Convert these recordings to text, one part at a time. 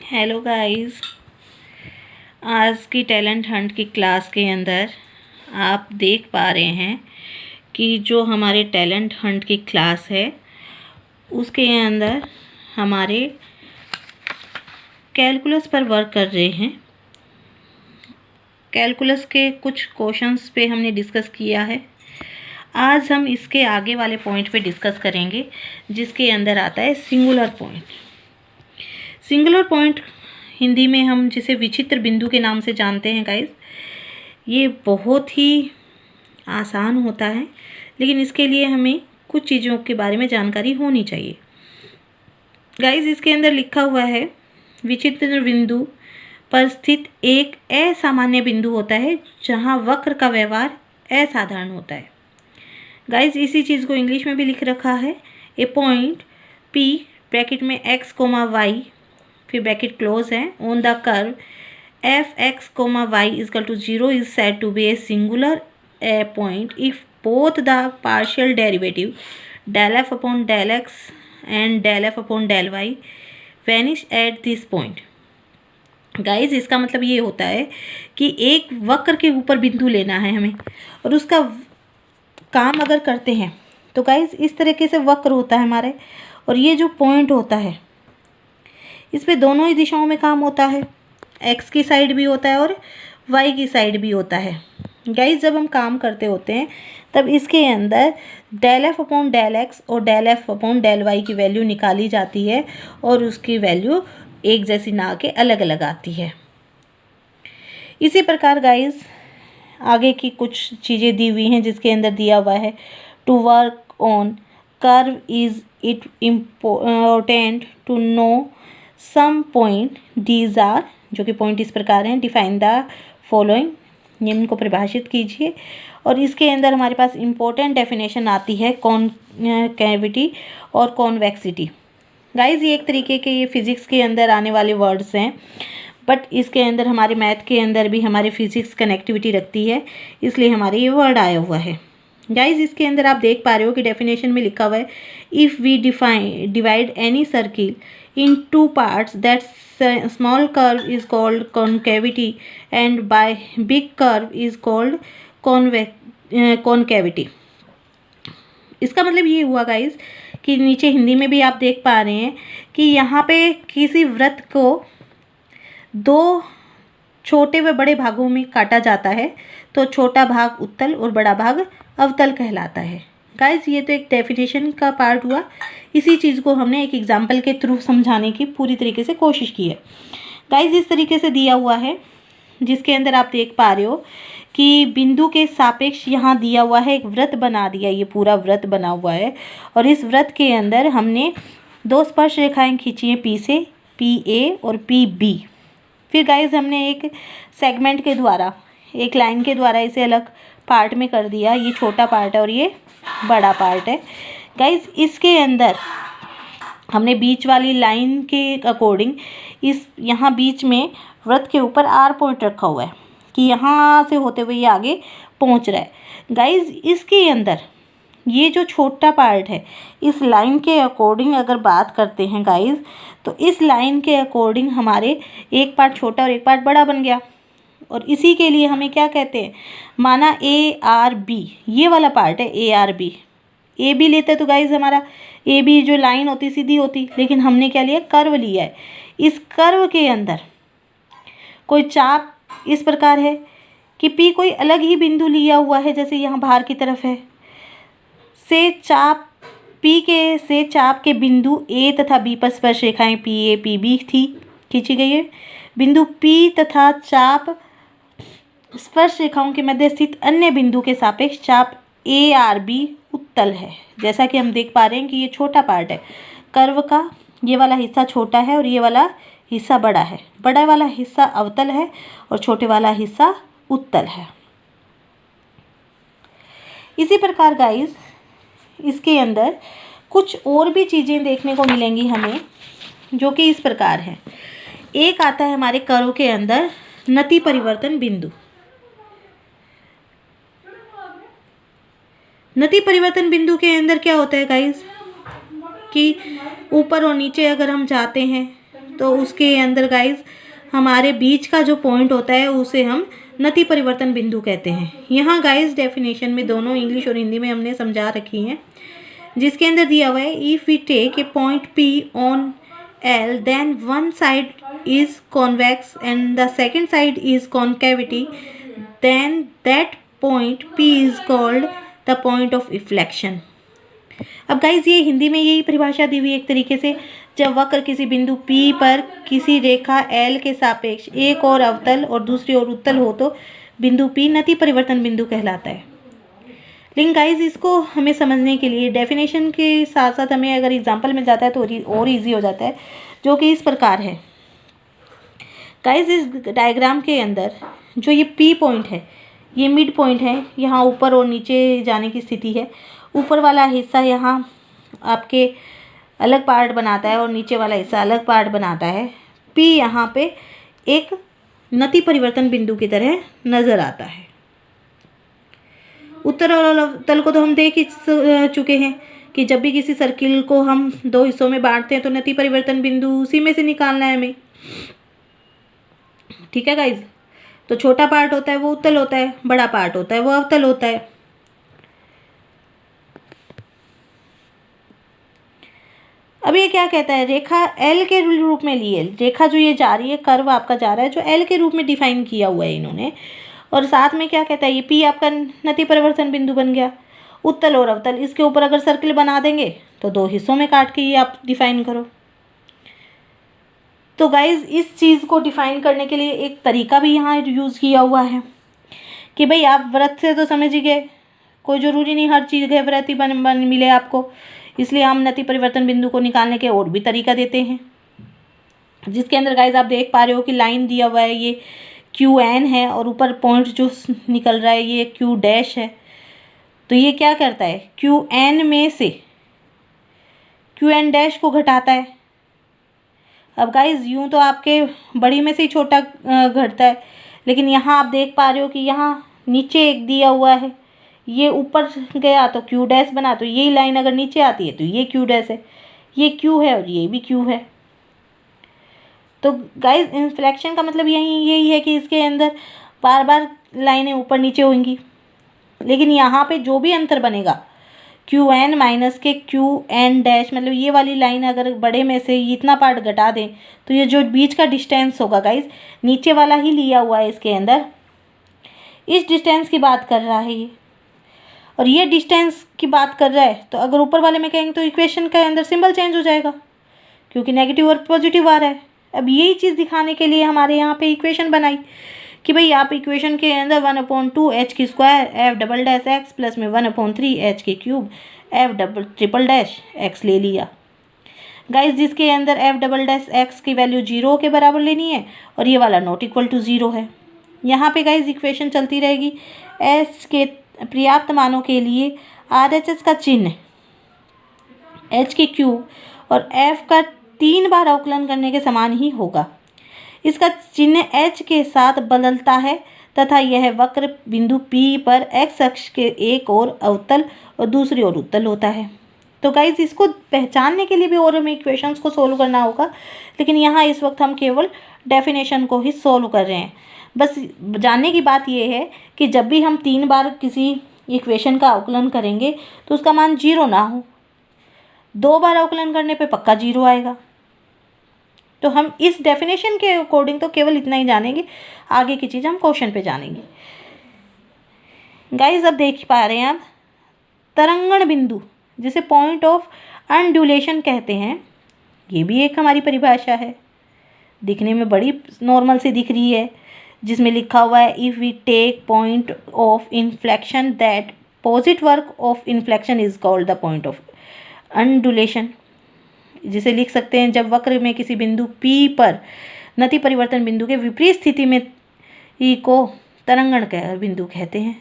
Hello guys. आज की talent Hunt की क्लास के अंदर आप देख पा रहे हैं कि जो हमारे टैलेंट हंट की क्लास है उसके अंदर हमारे कैलकुलस पर वर्क कर रहे हैं। कैलकुलस के कुछ क्वेश्चंस पे हमने डिस्कस किया है। आज हम इसके आगे वाले पॉइंट पे डिस्कस करेंगे जिसके अंदर आता है singular point. Singular point Hindi में हम जिसे विचित्र बिंदु के नाम से जानते हैं गाइस। ये बहुत ही आसान होता है, लेकिन इसके लिए हमें कुछ चीज़ों के बारे में जानकारी होनी चाहिए गाइस। इसके अंदर लिखा हुआ है विचित्र बिंदु पर स्थित एक असामान्य बिंदु होता है जहां वक्र का व्यवहार असाधारण होता है। गाइस इसी चीज़ को इंग्लिश में भी लिख रखा है। ए पॉइंट पी ब्रैकेट में एक्स कोमा वाई फिर ब्रैकेट क्लोज है on the curve F X comma Y is equal to 0 is said to be a singular a point if both the partial derivative del F upon del X and del F upon del Y vanish at this point. Guys इसका मतलब ये होता है कि एक वक्र के ऊपर बिंदु लेना है हमें, और उसका काम अगर करते हैं तो गाइज इस तरीके से वक्र होता है हमारे, और ये जो पॉइंट होता है इस पे दोनों ही दिशाओं में काम होता है। एक्स की साइड भी होता है और वाई की साइड भी होता है। गाइज जब हम काम करते होते हैं तब इसके अंदर del F upon del X और del F upon del Y की वैल्यू निकाली जाती है और उसकी वैल्यू एक जैसी ना के अलग अलग आती है। इसी प्रकार गाइज आगे की कुछ चीज़ें दी हुई हैं जिसके अंदर दिया हुआ है to work on curve is it important to know some point these are, जो कि पॉइंट इस प्रकार हैं। डिफाइन द फॉलोइंग, निम्न को परिभाषित कीजिए। और इसके अंदर हमारे पास इम्पोर्टेंट डेफिनेशन आती है कॉनकेविटी और कॉन्वेक्सिटी। गाइज ये एक तरीके के ये फिजिक्स के अंदर आने वाले वर्ड्स हैं, बट इसके अंदर हमारे मैथ के अंदर भी हमारे फिजिक्स कनेक्टिविटी रखती है, इसलिए हमारे ये वर्ड आया हुआ है। गाइज इसके अंदर आप देख पा रहे हो कि डेफिनेशन में लिखा हुआ है if we divide any circle in two parts, that small curve is called concavity and by big curve is called concavity। इसका मतलब ये हुआ गाइस कि नीचे हिंदी में भी आप देख पा रहे हैं कि यहाँ पे किसी वृत्त को दो छोटे व बड़े भागों में काटा जाता है, तो छोटा भाग उत्तल और बड़ा भाग अवतल कहलाता है। गाइज ये तो एक डेफिनेशन का पार्ट हुआ, इसी चीज़ को हमने एक एग्जाम्पल के थ्रू समझाने की पूरी तरीके से कोशिश की है। गाइज इस तरीके से दिया हुआ है जिसके अंदर आप देख पा रहे हो कि बिंदु के सापेक्ष यहाँ दिया हुआ है, एक वृत्त बना दिया, ये पूरा वृत्त बना हुआ है, और इस वृत्त के अंदर हमने दो स्पर्श रेखाएं खींची हैं, पी से पी ए और पी बी। फिर गाइज हमने एक सेगमेंट के द्वारा, एक लाइन के द्वारा इसे अलग पार्ट में कर दिया। ये छोटा पार्ट है और ये बड़ा पार्ट है। गाइज इसके अंदर हमने बीच वाली लाइन के अकॉर्डिंग इस यहाँ बीच में वृत्त के ऊपर आर पॉइंट रखा हुआ है कि यहाँ से होते हुए ये आगे पहुँच रहा है। गाइज इसके अंदर ये जो छोटा पार्ट है इस लाइन के अकॉर्डिंग अगर बात करते हैं गाइज, तो इस लाइन के अकॉर्डिंग हमारे एक पार्ट छोटा और एक पार्ट बड़ा बन गया, और इसी के लिए हमें क्या कहते हैं, माना ए आर बी, ये वाला पार्ट है A R B. A B लेते तो गाइज हमारा ए बी जो लाइन होती सीधी होती, लेकिन हमने क्या लिया, कर्व लिया है। इस कर्व के अंदर कोई चाप इस प्रकार है कि पी कोई अलग ही बिंदु लिया हुआ है, जैसे यहाँ बाहर की तरफ है, से चाप पी के से चाप के बिंदु ए तथा बी पर स्पर्श रेखाएं पी ए पी बी थी खींची गई है। बिंदु पी तथा चाप स्पर्श रेखाओं के मध्य स्थित अन्य बिंदु के सापेक्ष चाप ए आर बी उत्तल है। जैसा कि हम देख पा रहे हैं कि ये छोटा पार्ट है कर्व का, ये वाला हिस्सा छोटा है और ये वाला हिस्सा बड़ा है। बड़ा वाला हिस्सा अवतल है और छोटे वाला हिस्सा उत्तल है। इसी प्रकार गाइस इसके अंदर कुछ और भी चीज़ें देखने को मिलेंगी हमें, जो कि इस प्रकार है। एक आता है हमारे कर्व के अंदर नति परिवर्तन बिंदु। नति परिवर्तन बिंदु के अंदर क्या होता है गाइस कि ऊपर और नीचे अगर हम जाते हैं तो उसके अंदर गाइज हमारे बीच का जो पॉइंट होता है उसे हम नति परिवर्तन बिंदु कहते हैं। यहाँ गाइज डेफिनेशन में दोनों इंग्लिश और हिंदी में हमने समझा रखी हैं, जिसके अंदर दिया हुआ है if we take a point P on L then one side is convex and the second side is concavity, then that point P is called the point of inflection। अब गाइज ये हिंदी में यही परिभाषा दी हुई एक तरीके से, जब वक्र किसी बिंदु P पर किसी रेखा L के सापेक्ष एक और अवतल और दूसरी ओर उत्तल हो तो बिंदु P नति परिवर्तन बिंदु कहलाता है। लेकिन गाइज इसको हमें समझने के लिए डेफिनेशन के साथ साथ हमें अगर एग्जांपल मिल जाता है तो और इजी हो जाता है, जो कि इस प्रकार है। गाइज इस डायग्राम के अंदर जो ये P पॉइंट है, ये मिड पॉइंट है, यहाँ ऊपर और नीचे जाने की स्थिति है। ऊपर वाला हिस्सा यहाँ आपके अलग पार्ट बनाता है और नीचे वाला हिस्सा अलग पार्ट बनाता है। P यहाँ पे एक नति परिवर्तन बिंदु की तरह नज़र आता है। उत्तर और अवतल को तो हम देख ही चुके हैं कि जब भी किसी सर्किल को हम दो हिस्सों में बांटते हैं तो नति परिवर्तन बिंदु उसी में से निकालना है हमें। ठीक है गाइज, तो छोटा पार्ट होता है वो उत्तल होता है, बड़ा पार्ट होता है वो अवतल होता है। अब ये क्या कहता है, रेखा L के रूप में लिए, रेखा जो ये जा रही है, कर्व आपका जा रहा है जो L के रूप में डिफाइन किया हुआ है इन्होंने, और साथ में क्या कहता है ये P आपका नति परिवर्तन बिंदु बन गया। उत्तल और अवतल इसके ऊपर अगर सर्किल बना देंगे तो दो हिस्सों में काट के ये आप डिफाइन करो। तो गाइज इस चीज़ को डिफाइन करने के लिए एक तरीका भी यहाँ यूज़ किया हुआ है कि भाई आप वृत्त से तो समझ ही गए, कोई ज़रूरी नहीं हर चीज़ के वृत्त ही बन मिले आपको, इसलिए हम नति परिवर्तन बिंदु को निकालने के और भी तरीका देते हैं, जिसके अंदर गाइज आप देख पा रहे हो कि लाइन दिया हुआ है, ये QN है और ऊपर पॉइंट जो निकल रहा है ये Q डैश है। तो ये क्या करता है, QN में से QN डैश को घटाता है। अब गाइज यूँ तो आपके बड़ी में से ही छोटा घटता है, लेकिन यहाँ आप देख पा रहे हो कि यहाँ नीचे एक दिया हुआ है, ये ऊपर गया तो Q डैश बना, तो यही लाइन अगर नीचे आती है तो ये Q डैश है, ये Q है और ये भी Q है। तो गाइज इन्फ्लेक्शन का मतलब यही है कि इसके अंदर बार बार लाइनें ऊपर नीचे होंगी, लेकिन यहाँ पे जो भी अंतर बनेगा QN माइनस के QN डैश, मतलब ये वाली लाइन अगर बड़े में से इतना पार्ट घटा दें तो ये जो बीच का डिस्टेंस होगा गाइज नीचे वाला ही लिया हुआ है इसके अंदर, इस डिस्टेंस की बात कर रहा है ये, और ये डिस्टेंस की बात कर रहा है। तो अगर ऊपर वाले में कहेंगे तो इक्वेशन के अंदर सिंबल चेंज हो जाएगा क्योंकि नेगेटिव और पॉजिटिव आ रहा है। अब यही चीज़ दिखाने के लिए हमारे यहाँ पे इक्वेशन बनाई कि भाई आप इक्वेशन के अंदर 1/2 h की square f double dash x plus में 1/3 h के cube f double triple dash x ले लिया। गाइज जिसके अंदर f डबल डैश x की वैल्यू 0 के बराबर लेनी है और ये वाला नॉट इक्वल टू 0 है। यहाँ पे गाइज इक्वेशन चलती रहेगी, h के पर्याप्त मानों के लिए RHS का चिन्ह h के क्यूब और f का 3 बार अवकलन करने के समान ही होगा। इसका चिन्ह h के साथ बदलता है तथा यह वक्र बिंदु P पर x अक्ष के एक ओर अवतल और दूसरी ओर उत्तल होता है। तो गाइज इसको पहचानने के लिए भी और हमें इक्वेशंस को सोल्व करना होगा, लेकिन यहाँ इस वक्त हम केवल डेफिनेशन को ही सोल्व कर रहे हैं। बस जानने की बात यह है कि जब भी हम 3 बार किसी इक्वेशन का अवकलन करेंगे तो उसका मान 0 ना हो, 2 बार अवकलन करने पे पक्का 0 आएगा। तो हम इस डेफिनेशन के अकॉर्डिंग तो केवल इतना ही जानेंगे, आगे की चीज़ हम क्वेश्चन पे जानेंगे। गाइज अब देख पा रहे हैं आप तरंगण बिंदु जिसे पॉइंट ऑफ अनड्यूलेशन कहते हैं, ये भी एक हमारी परिभाषा है, दिखने में बड़ी नॉर्मल सी दिख रही है, जिसमें लिखा हुआ है if we take point of inflection that posit work of inflection is called the point of undulation. जिसे लिख सकते हैं जब वक्र में किसी बिंदु P पर नति परिवर्तन बिंदु के विपरीत स्थिति में ई को तरंगण बिंदु कहते हैं।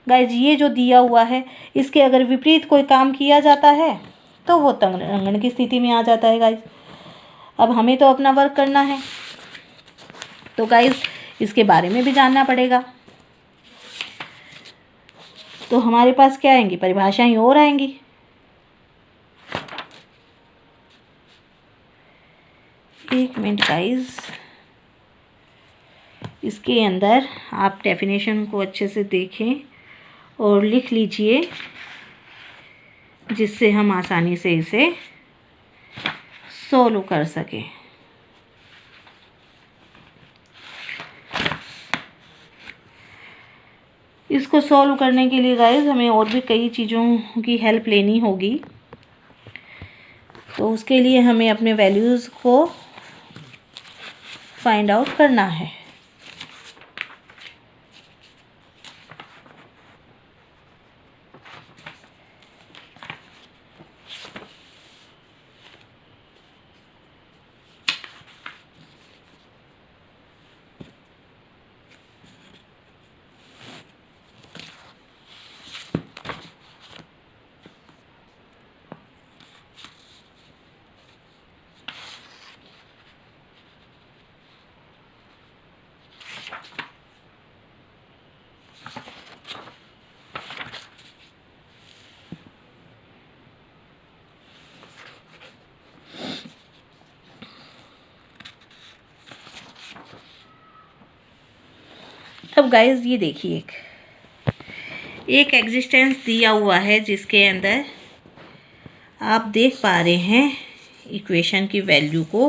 गाइज ये जो दिया हुआ है इसके अगर विपरीत कोई काम किया जाता है तो वो तरंगण की स्थिति में आ जाता है। गाइज अब हमें तो अपना वर्क करना है, तो गाइज इसके बारे में भी जानना पड़ेगा। तो हमारे पास क्या आएंगी, परिभाषाएं और आएंगी। एक मिनट गाइस, इसके अंदर आप डेफिनेशन को अच्छे से देखें और लिख लीजिए, जिससे हम आसानी से इसे सोल्व कर सकें। इसको सॉल्व करने के लिए गाइस हमें और भी कई चीज़ों की हेल्प लेनी होगी। तो उसके लिए हमें अपने वैल्यूज़ को फाइंड आउट करना है। अब गाइस ये देखिए, एक एग्जिस्टेंस दिया हुआ है जिसके अंदर आप देख पा रहे हैं इक्वेशन की वैल्यू को।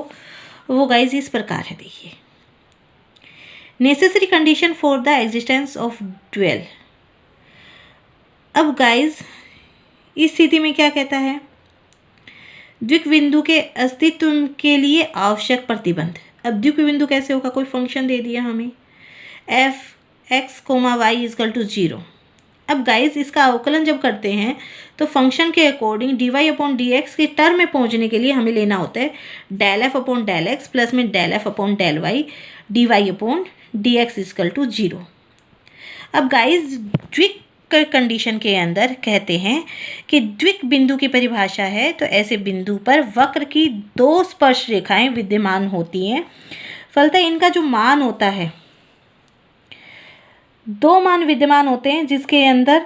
वो गाइस इस प्रकार है, देखिए, necessary condition for the existence of dual. अब गाइस इस स्थिति में क्या कहता है, द्विक बिंदु के अस्तित्व के लिए आवश्यक प्रतिबंध। अब द्विक बिंदु कैसे होगा, कोई फंक्शन दे दिया हमें f x, y is equal to 0। अब गाइस इसका अवकलन जब करते हैं तो फंक्शन के according dy upon D x के टर्म में पहुंचने के लिए हमें लेना होता है del f upon del X plus में del f upon del Y dy upon D X is equal to 0। अब गाइस द्विक कंडीशन के अंदर कहते हैं कि द्विक बिंदु की परिभाषा है तो ऐसे बिंदु पर वक्र की दो स्पर्श रेखाएं विद्यमान होती हैं। फलतः इनका जो मान होता है, दो मान विद्यमान होते हैं, जिसके अंदर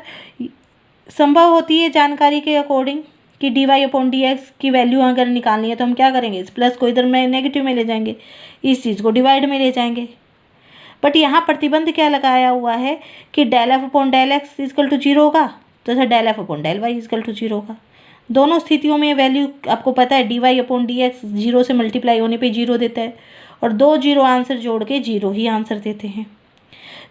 संभव होती है जानकारी के अकॉर्डिंग कि D Y upon D x की वैल्यू अगर निकालनी है तो हम क्या करेंगे, इस प्लस को इधर में नेगेटिव में ले जाएंगे, इस चीज़ को डिवाइड में ले जाएंगे। बट यहाँ प्रतिबंध क्या लगाया हुआ है कि del F upon del X is equal to 0 होगा, तो ऐसा del F upon del Y is equal to 0 होगा। दोनों स्थितियों में वैल्यू आपको पता है D Y upon D X 0 से मल्टीप्लाई होने पे 0 देता है, और 2 0 आंसर जोड़ के 0 ही आंसर देते हैं।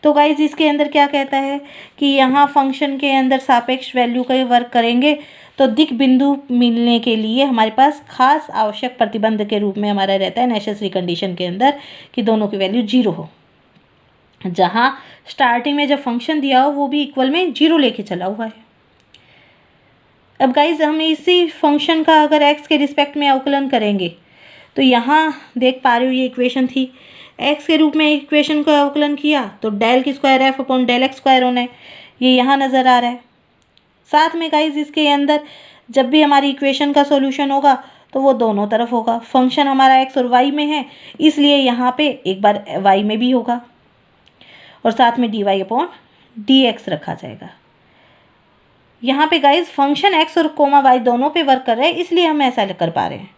तो गाइज इसके अंदर क्या कहता है कि यहाँ फंक्शन के अंदर सापेक्ष वैल्यू का वर्क करेंगे तो दिक बिंदु मिलने के लिए हमारे पास खास आवश्यक प्रतिबंध के रूप में हमारा रहता है नेसेसरी कंडीशन के अंदर कि दोनों की वैल्यू 0 हो। जहाँ स्टार्टिंग में जब फंक्शन दिया हो वो भी इक्वल में 0 लेके चला हुआ है। अब गाइज हम इसी फंक्शन का अगर x के रिस्पेक्ट में अवकलन करेंगे तो यहाँ देख पा रहे हो ये इक्वेशन थी, x के रूप में इक्वेशन को अवकलन किया तो डेल की square F upon del x square होना है, ये यहाँ नज़र आ रहा है। साथ में गाइज इसके अंदर जब भी हमारी इक्वेशन का सॉल्यूशन होगा तो वो दोनों तरफ होगा। फंक्शन हमारा x और y में है, इसलिए यहाँ पे एक बार y में भी होगा और साथ में D Y upon D X रखा जाएगा। यहाँ पे गाइज फंक्शन x और y दोनों पे वर्क कर रहे हैं, इसलिए हम ऐसा कर पा रहे हैं।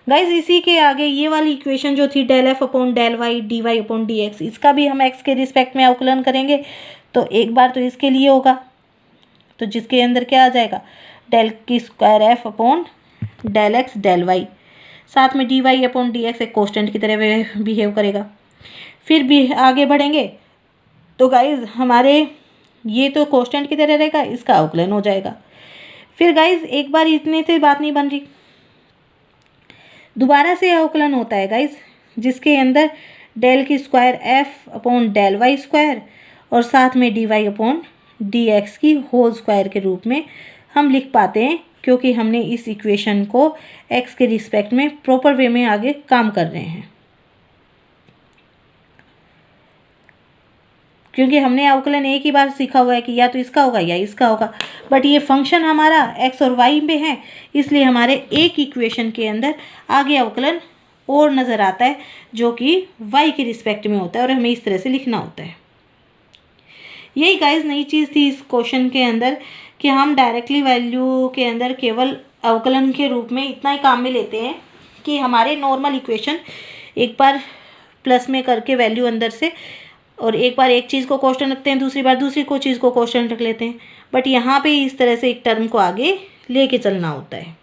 गाइज इसी के आगे ये वाली इक्वेशन जो थी del F upon del Y D Y upon D X, इसका भी हम x के रिस्पेक्ट में अवकलन करेंगे तो एक बार तो इसके लिए होगा, तो जिसके अंदर क्या आ जाएगा डेल की square F upon del x del y, साथ में D Y upon D x एक कॉन्स्टेंट की तरह बिहेव करेगा। फिर भी आगे बढ़ेंगे तो गाइज हमारे ये तो कॉन्स्टेंट की तरह रहेगा, इसका अवकलन हो जाएगा। फिर गाइज एक बार इतने से बात नहीं बन रही, दोबारा से अवकलन होता है गाइज, जिसके अंदर डेल की square F upon del y square और साथ में D Y upon D x की होल स्क्वायर के रूप में हम लिख पाते हैं, क्योंकि हमने इस इक्वेशन को एक्स के रिस्पेक्ट में प्रॉपर वे में आगे काम कर रहे हैं। क्योंकि हमने अवकलन एक ही बार सीखा हुआ है कि या तो इसका होगा या इसका होगा, बट ये फंक्शन हमारा x और y में है, इसलिए हमारे एक इक्वेशन के अंदर आगे अवकलन और नज़र आता है जो कि y के रिस्पेक्ट में होता है और हमें इस तरह से लिखना होता है। यही गाइस नई चीज़ थी इस क्वेश्चन के अंदर कि हम डायरेक्टली वैल्यू के अंदर केवल अवकलन के रूप में इतना ही काम में लेते हैं कि हमारे नॉर्मल इक्वेशन एक बार प्लस में करके वैल्यू अंदर से, और एक बार एक चीज़ को क्वेश्चन रखते हैं, दूसरी बार दूसरी को चीज़ को क्वेश्चन रख लेते हैं, बट यहाँ पे इस तरह से एक टर्म को आगे लेके चलना होता है।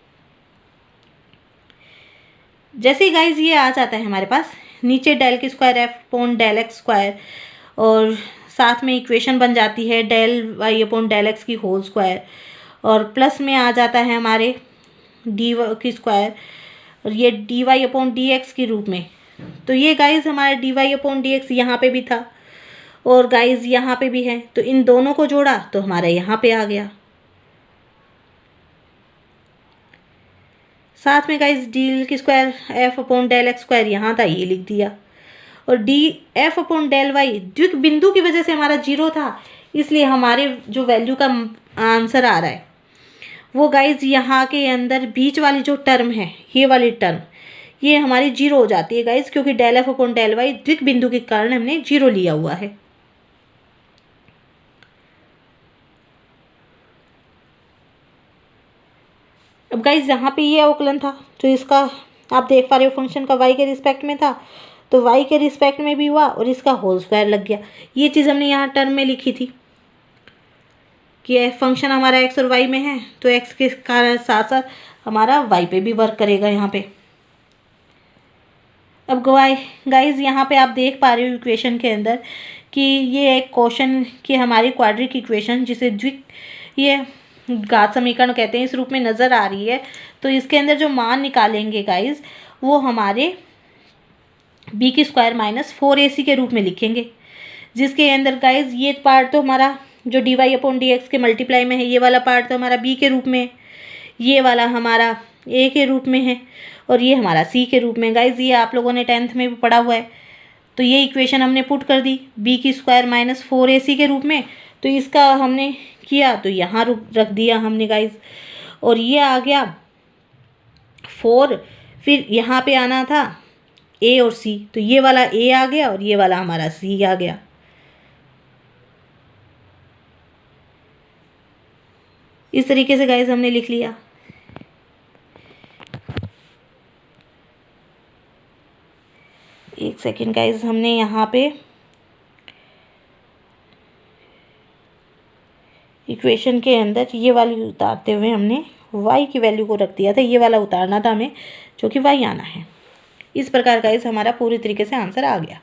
जैसे ही गाइज ये आ जाता है हमारे पास, नीचे डेल की square F upon del x square, और साथ में इक्वेशन बन जाती है del y upon del x की होल स्क्वायर, और प्लस में आ जाता है हमारे डी की स्क्वायर, और ये d Y upon D x के रूप में। तो ये गाइज हमारा d Y upon D x यहाँ पर भी था, और गाइज यहाँ पे भी है, तो इन दोनों को जोड़ा तो हमारा यहाँ पे आ गया। साथ में गाइज डी की square F upon del x square यहाँ था, ये लिख दिया, और D F upon del Y द्विक बिंदु की वजह से हमारा 0 था, इसलिए हमारे जो वैल्यू का आंसर आ रहा है वो गाइज यहाँ के अंदर बीच वाली जो टर्म है, ये वाली टर्म, ये हमारी 0 हो जाती है गाइज, क्योंकि del F upon del Y द्विक बिंदु के कारण हमने 0 लिया हुआ है। अब गाइज यहाँ पे ये अवकलन था, तो इसका आप देख पा रहे हो फंक्शन का y के रिस्पेक्ट में था, तो y के रिस्पेक्ट में भी हुआ, और इसका होल स्क्वायर लग गया। ये चीज़ हमने यहाँ टर्म में लिखी थी कि फंक्शन हमारा x और y में है, तो x के कारण साथ साथ हमारा y पे भी वर्क करेगा यहाँ पे। अब गाइज यहाँ पे आप देख पा रहे हो इक्वेशन के अंदर कि ये एक क्वेश्चन की हमारी क्वाड्रिक इक्वेशन, जिसे ये घात समीकरण कहते हैं, इस रूप में नज़र आ रही है। तो इसके अंदर जो मान निकालेंगे गाइज, वो हमारे बी की स्क्वायर माइनस 4ac के रूप में लिखेंगे, जिसके अंदर गाइज ये पार्ट तो हमारा जो d Y upon D x के मल्टीप्लाई में है, ये वाला पार्ट तो हमारा बी के रूप में है, ये वाला हमारा ए के रूप में है, और ये हमारा सी के रूप में। गाइज ये आप लोगों ने 10th में भी पढ़ा हुआ है। तो ये इक्वेशन हमने पुट कर दी बी की स्क्वायर माइनस 4ac के रूप में, तो इसका हमने किया तो यहाँ रख दिया हमने गाइज, और ये आ गया 4, फिर यहाँ पे आना था ए और सी, तो ये वाला ए आ गया और ये वाला हमारा सी आ गया। इस तरीके से गाइज हमने लिख लिया। एक सेकेंड गाइज, हमने यहाँ पे इक्वेशन के अंदर ये वाली उतारते हुए हमने y की वैल्यू को रख दिया था, ये वाला उतारना था हमें, जो कि y आना है। इस प्रकार गाइज हमारा पूरी तरीके से आंसर आ गया।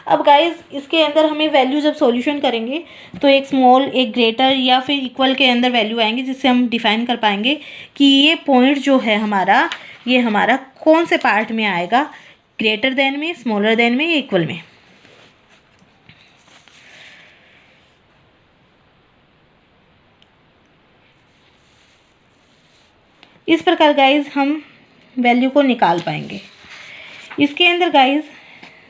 अब गाइज इसके अंदर हमें वैल्यू जब सॉल्यूशन करेंगे तो एक स्मॉल, एक ग्रेटर या फिर इक्वल के अंदर वैल्यू आएंगे, जिससे हम डिफाइन कर पाएंगे कि ये पॉइंट जो है हमारा, ये हमारा कौन से पार्ट में आएगा, ग्रेटर देन में, स्मॉलर देन में या इक्वल में। इस प्रकार गाइज हम वैल्यू को निकाल पाएंगे। इसके अंदर गाइज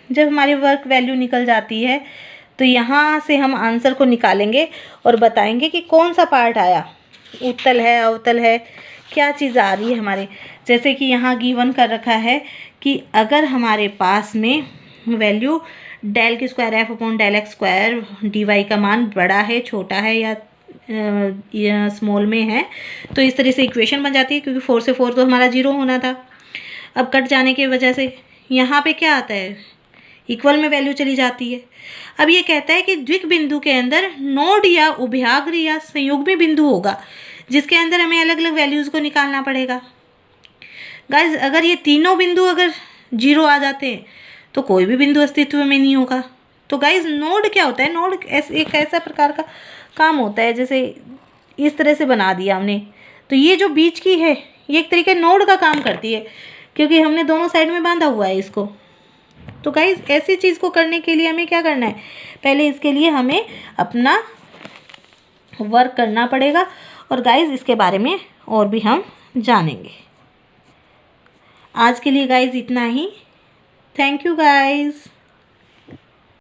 जब हमारी वर्क वैल्यू निकल जाती है तो यहाँ से हम आंसर को निकालेंगे और बताएंगे कि कौन सा पार्ट आया, उत्तल है, अवतल है, क्या चीज़ आ रही है हमारे। जैसे कि यहाँ गिवन कर रखा है कि अगर हमारे पास में वैल्यू डेल की square F upon del x square d y का मान बड़ा है, छोटा है या स्मॉल में है, तो इस तरह से इक्वेशन बन जाती है, क्योंकि 4 से 4 तो हमारा 0 होना था। अब कट जाने की वजह से यहाँ पे क्या आता है, इक्वल में वैल्यू चली जाती है। अब ये कहता है कि द्विक बिंदु के अंदर नोड या उभयाग्र या संयुग्मी बिंदु होगा, जिसके अंदर हमें अलग अलग वैल्यूज़ को निकालना पड़ेगा। गाइज अगर ये तीनों बिंदु अगर 0 आ जाते हैं तो कोई भी बिंदु अस्तित्व में नहीं होगा। तो गाइज नोड क्या होता है, नोड एक ऐसा प्रकार का काम होता है, जैसे इस तरह से बना दिया हमने, तो ये जो बीच की है ये एक तरीके नोड का काम करती है, क्योंकि हमने दोनों साइड में बांधा हुआ है इसको। तो गाइज ऐसी चीज़ को करने के लिए हमें क्या करना है, पहले इसके लिए हमें अपना वर्क करना पड़ेगा, और गाइज इसके बारे में और भी हम जानेंगे। आज के लिए गाइज इतना ही। Thank you guys.